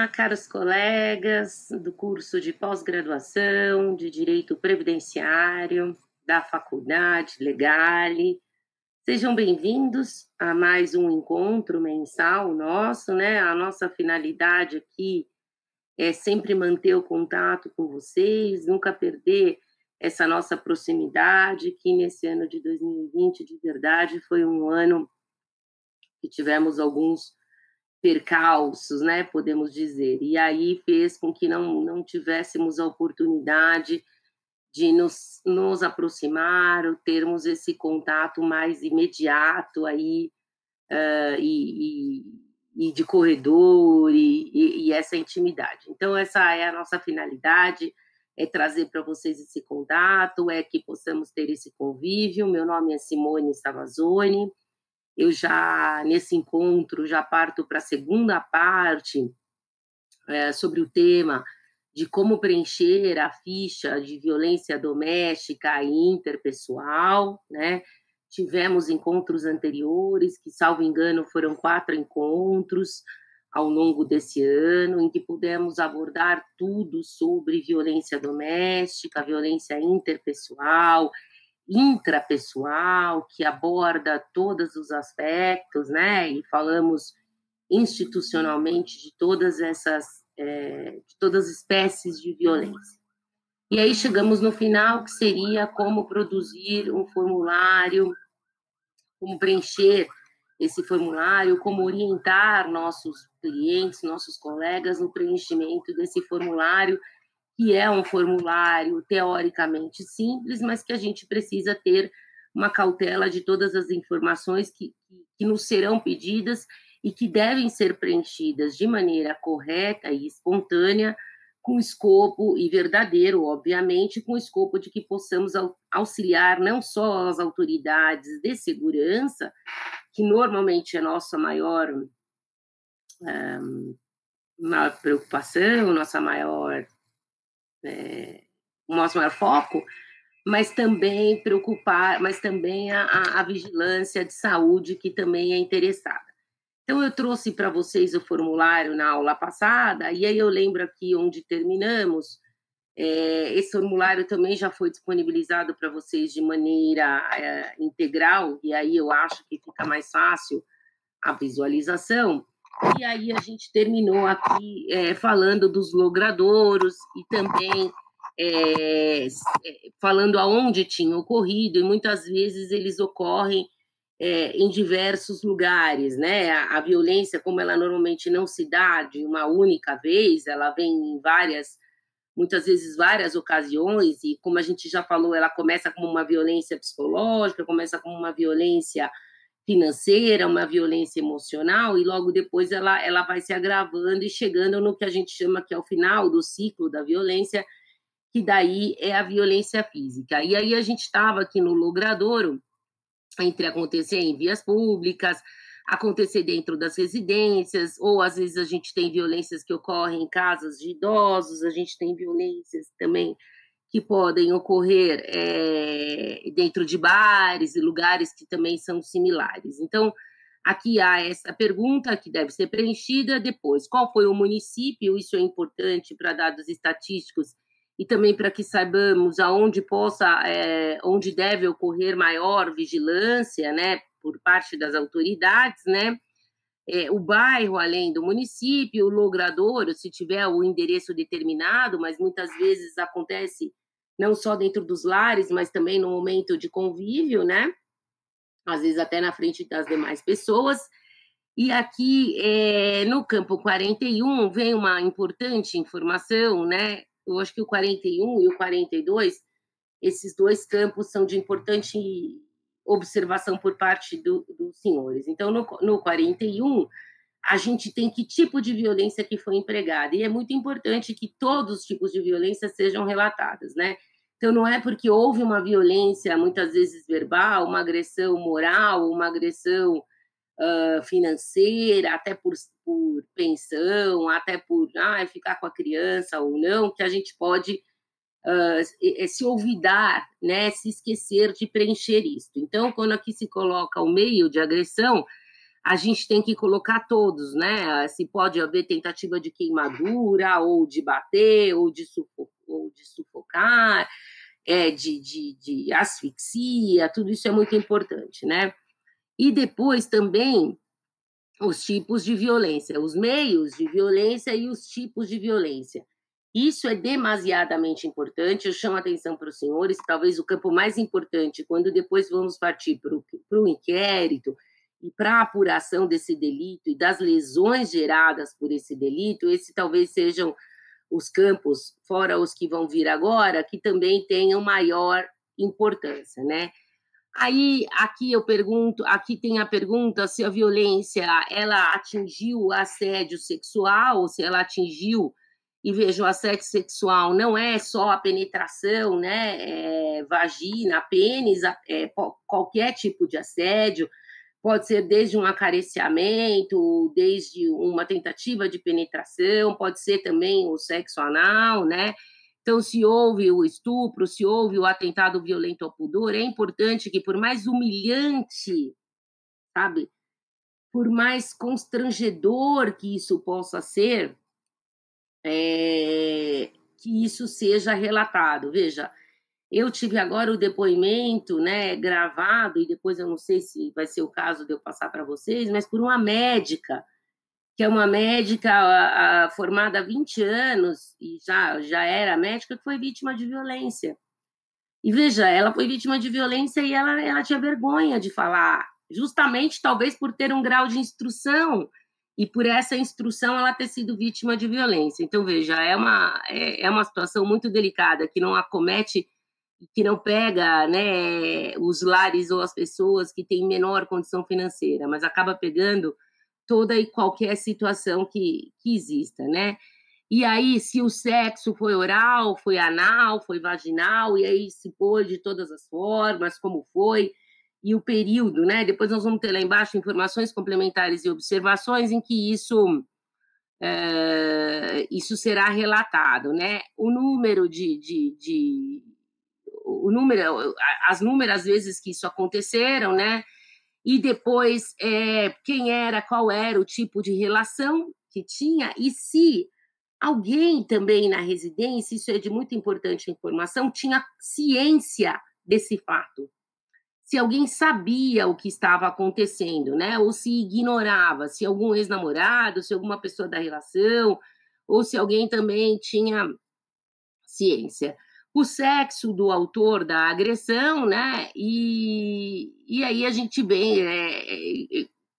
Olá, caros colegas do curso de pós-graduação de Direito Previdenciário da Faculdade Legale. Sejam bem-vindos a mais um encontro mensal nosso, né? A nossa finalidade aqui é sempre manter o contato com vocês, nunca perder essa nossa proximidade, que nesse ano de 2020, de verdade, foi um ano que tivemos alguns percalços, né, podemos dizer, e aí fez com que não tivéssemos a oportunidade de nos aproximar, ou termos esse contato mais imediato aí, e de corredor, e essa intimidade. Então, essa é a nossa finalidade, é trazer para vocês esse contato, é que possamos ter esse convívio. Meu nome é Simone Savazone. Eu já, nesse encontro, já parto para a segunda parte sobre o tema de como preencher a ficha de violência doméstica e interpessoal, né? Tivemos encontros anteriores, que, salvo engano, foram 4 encontros ao longo desse ano, em que pudemos abordar tudo sobre violência doméstica, violência interpessoal, intrapessoal, que aborda todos os aspectos, né? E falamos institucionalmente de todas as espécies de violência. E aí chegamos no final, que seria como produzir um formulário, como preencher esse formulário, como orientar nossos clientes, nossos colegas no preenchimento desse formulário, que é um formulário teoricamente simples, mas que a gente precisa ter uma cautela de todas as informações que nos serão pedidas e que devem ser preenchidas de maneira correta e espontânea, com escopo, e verdadeiro, obviamente, com escopo de que possamos auxiliar não só as autoridades de segurança, que normalmente é nossa maior preocupação, o nosso maior foco, mas também a vigilância de saúde, que também é interessada. Então, eu trouxe para vocês o formulário na aula passada, e aí eu lembro aqui onde terminamos. Esse formulário também já foi disponibilizado para vocês de maneira integral, e aí eu acho que fica mais fácil a visualização. E aí a gente terminou aqui falando dos logradouros e também falando aonde tinha ocorrido, e muitas vezes eles ocorrem em diversos lugares, né? A violência, como ela normalmente não se dá de uma única vez, ela vem em muitas vezes várias ocasiões, e como a gente já falou, ela começa como uma violência psicológica, começa como uma violência financeira, uma violência emocional, e logo depois ela vai se agravando e chegando no que a gente chama que é o final do ciclo da violência, que daí é a violência física. E aí a gente estava aqui no logradouro, entre acontecer em vias públicas, acontecer dentro das residências, ou às vezes a gente tem violências que ocorrem em casas de idosos, a gente tem violências também que podem ocorrer dentro de bares e lugares que também são similares. Então, aqui há essa pergunta que deve ser preenchida. Depois, qual foi o município? Isso é importante para dados estatísticos e também para que saibamos onde deve ocorrer maior vigilância, né, por parte das autoridades, né? O bairro, além do município, o logradouro, se tiver o endereço determinado, mas muitas vezes acontece não só dentro dos lares, mas também no momento de convívio, né? Às vezes até na frente das demais pessoas. E aqui, no campo 41, vem uma importante informação, né? Eu acho que o 41 e o 42, esses dois campos são de importante observação por parte dos senhores. Então, no 41, a gente tem que tipo de violência que foi empregada, e é muito importante que todos os tipos de violência sejam relatados, né? Então, não é porque houve uma violência, muitas vezes verbal, uma agressão moral, uma agressão financeira, até por pensão, até por ficar com a criança ou não, que a gente pode se olvidar, né, se esquecer de preencher isso. Então, quando aqui se coloca o meio de agressão, a gente tem que colocar todos, né? Se pode haver tentativa de queimadura, ou de bater, ou de sufocar, de asfixia, tudo isso é muito importante, né? E depois também os tipos de violência, os meios de violência e os tipos de violência. Isso é demasiadamente importante. Eu chamo a atenção para os senhores, talvez o campo mais importante, quando depois vamos partir para o inquérito e para a apuração desse delito e das lesões geradas por esse delito, esse talvez sejam os campos, fora os que vão vir agora, que também tenham maior importância, né? Aí, aqui eu pergunto, aqui tem a pergunta se a violência, ela atingiu o assédio sexual, se ela atingiu, e veja, o assédio sexual não é só a penetração, né, vagina, pênis, qualquer tipo de assédio, pode ser desde um acariciamento, desde uma tentativa de penetração, pode ser também o sexo anal, né? Então, se houve o estupro, se houve o atentado violento ao pudor, é importante que, por mais humilhante, sabe, por mais constrangedor que isso possa ser, que isso seja relatado. Veja, eu tive agora o depoimento, né, gravado, e depois eu não sei se vai ser o caso de eu passar para vocês, mas por uma médica, que é uma médica formada há 20 anos, e já era médica, que foi vítima de violência. E veja, ela foi vítima de violência e ela tinha vergonha de falar, justamente talvez por ter um grau de instrução, e por essa instrução ela ter sido vítima de violência. Então, veja, é uma situação muito delicada, que não acomete, que não pega, né, os lares ou as pessoas que têm menor condição financeira, mas acaba pegando toda e qualquer situação que exista, né? E aí, se o sexo foi oral, foi anal, foi vaginal, e aí se pôs de todas as formas, como foi, e o período, né? Depois nós vamos ter lá embaixo informações complementares e observações em que isso será relatado, né? O número o número, as númeras vezes que isso aconteceram, né? E depois quem era, qual era o tipo de relação que tinha, e se alguém também na residência, isso é de muito importante informação, tinha ciência desse fato. Se alguém sabia o que estava acontecendo, né? Ou se ignorava, se algum ex-namorado, se alguma pessoa da relação, ou se alguém também tinha ciência. O sexo do autor da agressão, né? E aí a gente vem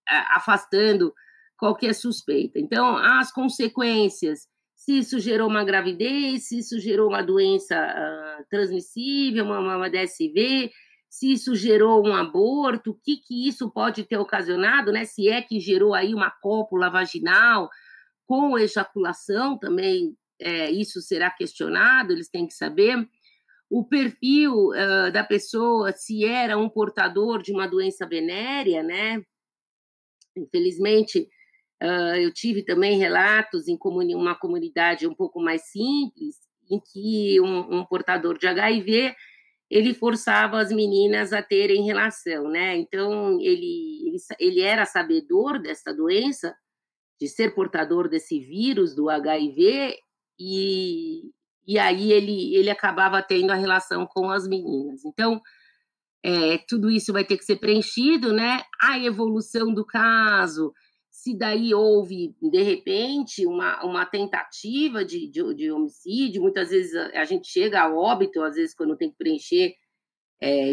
afastando qualquer suspeita. Então, as consequências, se isso gerou uma gravidez, se isso gerou uma doença transmissível, uma DSV, se isso gerou um aborto, o que isso pode ter ocasionado, né? Se é que gerou aí uma cópula vaginal com ejaculação também, isso será questionado, eles têm que saber. O perfil da pessoa, se era um portador de uma doença venérea, né? Infelizmente, eu tive também relatos em uma comunidade um pouco mais simples, em que um portador de HIV, ele forçava as meninas a terem relação, né? Então, ele era sabedor dessa doença, de ser portador desse vírus do HIV, e aí ele acabava tendo a relação com as meninas. Então, tudo isso vai ter que ser preenchido, né? A evolução do caso, se daí houve, de repente, uma tentativa de homicídio, muitas vezes a gente chega a óbito, às vezes quando tem que preencher,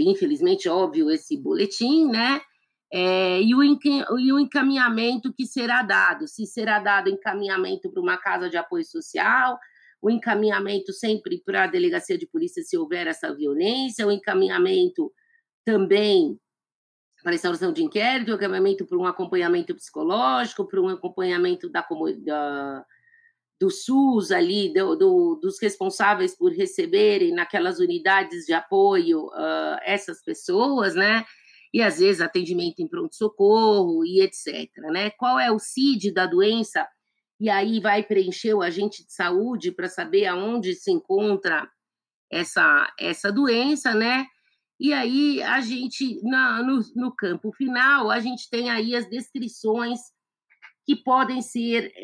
infelizmente, óbvio, esse boletim, né? E o encaminhamento que será dado, se será dado encaminhamento para uma casa de apoio social, o encaminhamento sempre para a delegacia de polícia se houver essa violência, o encaminhamento também para a instauração de inquérito, o encaminhamento para um acompanhamento psicológico, para um acompanhamento do SUS ali, dos responsáveis por receberem naquelas unidades de apoio essas pessoas, né? E às vezes atendimento em pronto-socorro e etc. Né? Qual é o CID da doença? E aí vai preencher o agente de saúde para saber aonde se encontra essa doença, né? E aí a gente, no campo final, a gente tem aí as descrições que podem ser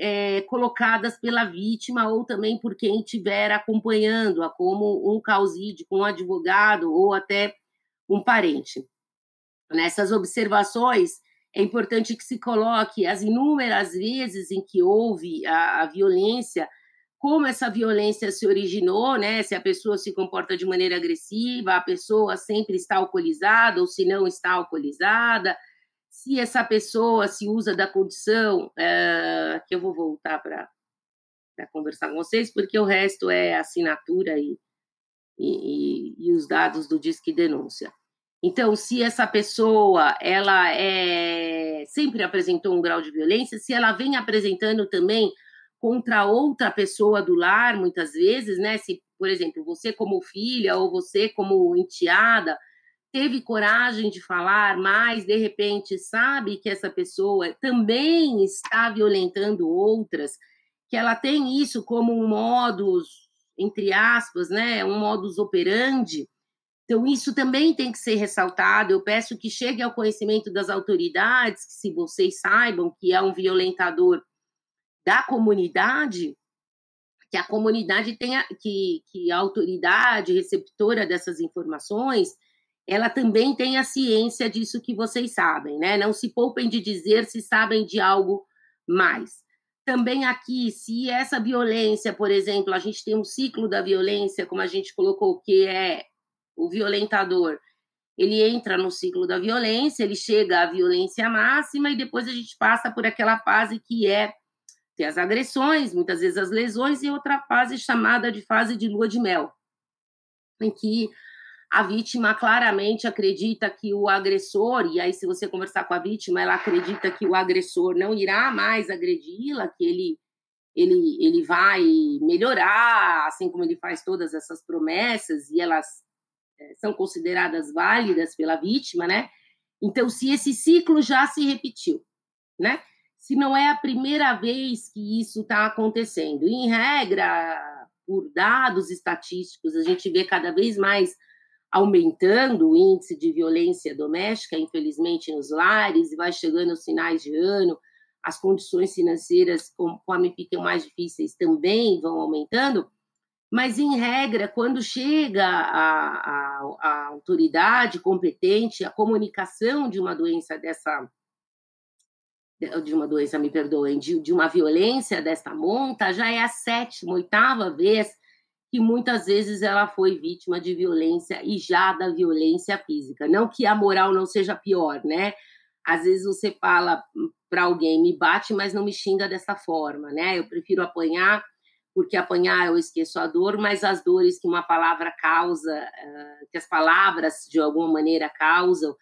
colocadas pela vítima ou também por quem estiver acompanhando-a, como um causídico, um advogado ou até um parente. Nessas observações, é importante que se coloque as inúmeras vezes em que houve a violência, como essa violência se originou, né? Se a pessoa se comporta de maneira agressiva, a pessoa sempre está alcoolizada ou se não está alcoolizada, se essa pessoa se usa da condição, que eu vou voltar para conversar com vocês, porque o resto é assinatura e os dados do Disque Denúncia. Então, se essa pessoa ela sempre apresentou um grau de violência, se ela vem apresentando também contra outra pessoa do lar, muitas vezes, né? Se, por exemplo, você como filha ou você como enteada teve coragem de falar, mas de repente sabe que essa pessoa também está violentando outras, que ela tem isso como um modus, entre aspas, né, um modus operandi. Então, isso também tem que ser ressaltado. Eu peço que chegue ao conhecimento das autoridades, que se vocês saibam que é um violentador da comunidade, que a comunidade tenha, que a autoridade receptora dessas informações, ela também tenha ciência disso que vocês sabem, né? Não se poupem de dizer se sabem de algo mais. Também aqui, se essa violência, por exemplo, a gente tem um ciclo da violência, como a gente colocou, que é o violentador, ele entra no ciclo da violência, ele chega à violência máxima e depois a gente passa por aquela fase que é tem as agressões, muitas vezes as lesões, e outra fase chamada de fase de lua de mel, em que a vítima claramente acredita que o agressor, e aí se você conversar com a vítima, ela acredita que o agressor não irá mais agredi-la, que ele vai melhorar, assim como ele faz todas essas promessas, e elas são consideradas válidas pela vítima, né? Então, se esse ciclo já se repetiu, né? Se não é a primeira vez que isso está acontecendo. Em regra, por dados estatísticos, a gente vê cada vez mais aumentando o índice de violência doméstica, infelizmente, nos lares, e vai chegando aos finais de ano, as condições financeiras, conforme ficam mais difíceis, também vão aumentando, mas, em regra, quando chega a autoridade competente, a comunicação de uma doença dessa, de uma doença, me perdoem, de uma violência desta monta, já é a sétima, oitava vez que muitas vezes ela foi vítima de violência e já da violência física. Não que a moral não seja pior, né? Às vezes você fala para alguém, me bate, mas não me xinga dessa forma, né? Eu prefiro apanhar, porque apanhar eu esqueço a dor, mas as dores que uma palavra causa, que as palavras de alguma maneira causam,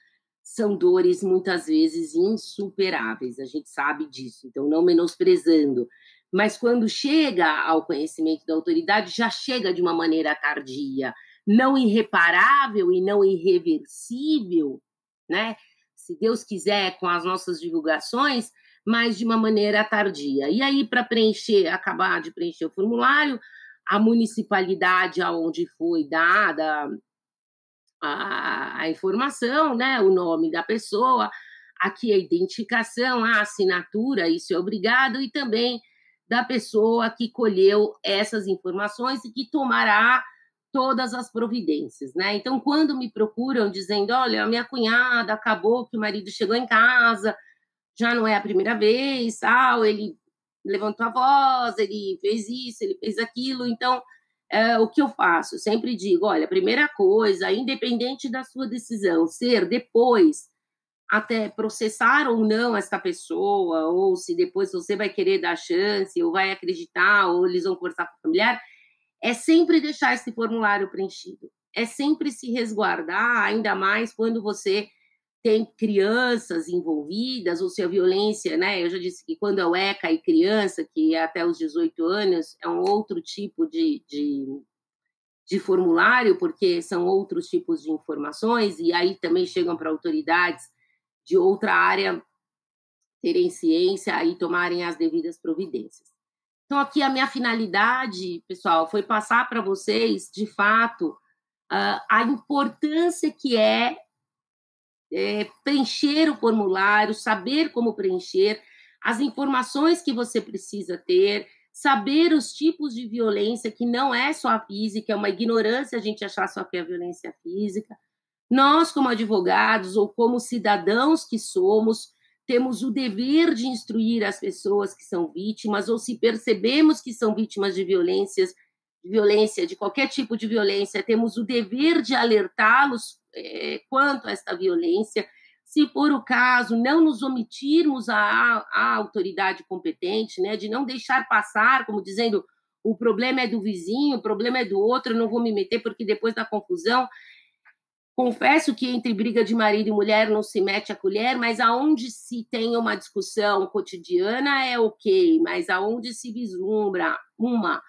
são dores muitas vezes insuperáveis, a gente sabe disso, então não menosprezando. Mas quando chega ao conhecimento da autoridade, já chega de uma maneira tardia, não irreparável e não irreversível, né? Se Deus quiser, com as nossas divulgações, mas de uma maneira tardia. E aí, para preencher, acabar de preencher o formulário, a municipalidade aonde foi dada a informação, né, o nome da pessoa, aqui a identificação, a assinatura, isso é obrigado, e também da pessoa que colheu essas informações e que tomará todas as providências, né? Então, quando me procuram dizendo, olha, minha cunhada acabou que o marido chegou em casa, já não é a primeira vez, tal, ele levantou a voz, ele fez isso, ele fez aquilo, então o que eu faço? Eu sempre digo, olha, a primeira coisa, independente da sua decisão, ser depois até processar ou não esta pessoa, ou se depois você vai querer dar chance, ou vai acreditar, ou eles vão conversar com o familiar, é sempre deixar esse formulário preenchido. É sempre se resguardar, ainda mais quando você tem crianças envolvidas, ou se a violência, né? Eu já disse que quando é o ECA e criança, que é até os 18 anos, é um outro tipo de formulário, porque são outros tipos de informações, e aí também chegam para autoridades de outra área terem ciência e tomarem as devidas providências. Então, aqui a minha finalidade, pessoal, foi passar para vocês, de fato, a importância que preencher o formulário, saber como preencher, as informações que você precisa ter, saber os tipos de violência, que não é só a física, é uma ignorância a gente achar só que é a violência física. Nós, como advogados ou como cidadãos que somos, temos o dever de instruir as pessoas que são vítimas, ou se percebemos que são vítimas de violência, de qualquer tipo de violência, temos o dever de alertá-los quanto a esta violência. Se for o caso, não nos omitirmos à autoridade competente, né, de não deixar passar, como dizendo, o problema é do vizinho, o problema é do outro, eu não vou me meter porque depois da confusão. Confesso que entre briga de marido e mulher não se mete a colher, mas aonde se tem uma discussão cotidiana é ok, mas aonde se vislumbra uma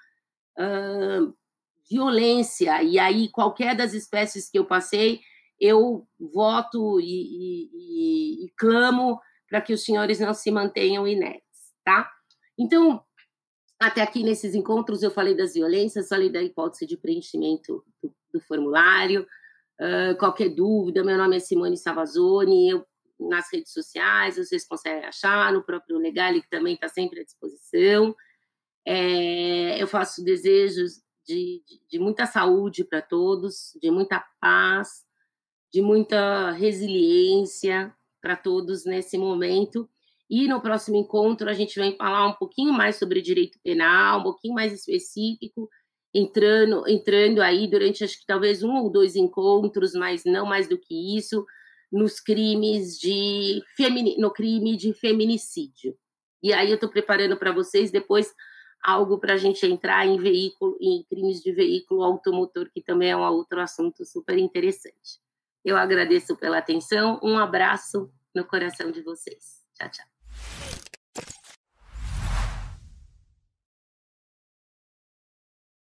violência, e aí qualquer das espécies que eu passei, eu voto e clamo para que os senhores não se mantenham inertes, tá? Então, até aqui nesses encontros eu falei das violências, falei da hipótese de preenchimento do formulário. Qualquer dúvida, meu nome é Simone Savazone, eu, nas redes sociais, vocês conseguem achar, no próprio Legale, que também está sempre à disposição. Eu faço desejos de muita saúde para todos, de muita paz, de muita resiliência para todos nesse momento. E no próximo encontro a gente vai falar um pouquinho mais sobre direito penal, um pouquinho mais específico, entrando aí durante, acho que talvez 1 ou 2 encontros, mas não mais do que isso, nos crimes no crime de feminicídio. E aí eu estou preparando para vocês depois algo para a gente entrar em crimes de veículo automotor, que também é um outro assunto super interessante. Eu agradeço pela atenção, um abraço no coração de vocês. Tchau, tchau.